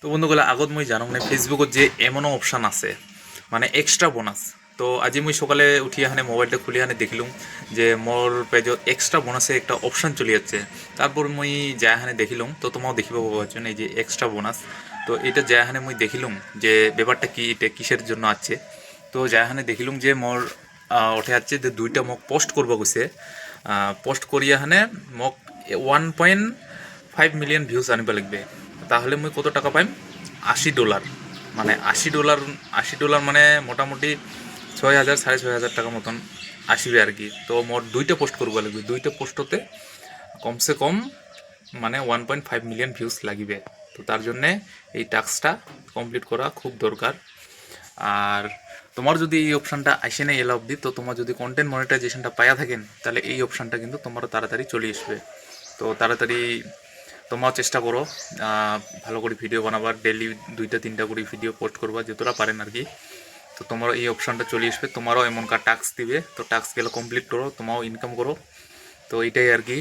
তো বন্ধুগুলা আগত মই জানো মানে ফেসবুকত যে এমনও অপশান আছে মানে এক্সট্রা বোনাস। তো আজি মই সকালে উঠি এখানে মোবাইলটা খুলি এখানে দেখিলুম যে মোর পেজত এক্সট্রা বোনাসে একটা অপশান চলে যাচ্ছে। তারপর মই যা এখানে দেখিলুম, তো তোমাও দেখিব পাচ্ছেন এই যে এক্সট্রা বোনাস। তো এটা যা এখানে মই দেখিলুম যে ব্যাপারটা কি, এটা কিসের জন্য আছে। তো যা এখানে দেখিলুম যে মোর ওঠে আছে যে দুইটা মোক পোস্ট করবো কইছে। পোস্ট করি এখানে মোক 1.5 মিলিয়ন ভিউজ আনিব লাগবে। তাহলে মুই কত টাকা পাইম? $80। মানে $80, $80 মানে মোটামুটি 6,000 6,500 টাকা মতন আসবে আর কি। তো মোট দুইটা পোস্ট করবো লাগবে, দুইটা পোস্টতে কমসে কম মানে 1.5 মিলিয়ন ভিউজ লাগিবে। তো তার জন্যে এই টাস্কটা কমপ্লিট করা খুব দরকার। আর তোমার যদি এই অপশানটা আসে না এলা অবধি, তো তোমার যদি কন্টেন্ট মনিটাইজেশনটা পায়া থাকেন তাহলে এই অপশানটা কিন্তু তোমারও তাড়াতাড়ি চলে আসবে। তো তাড়াতাড়ি তোমরাও চেষ্টা করো ভালো করে ভিডিও বানাবার, ডেলি 2-3টা করে ভিডিও পোস্ট করবা যতটা পারেন আর কি। তো তোমারও এই অপশানটা চলে আসবে, তোমারও এমনকার টাস্ক দিবে। তো টাস্ক গেলে কমপ্লিট করো, তোমারও ইনকাম করো। তো এইটাই আর কি।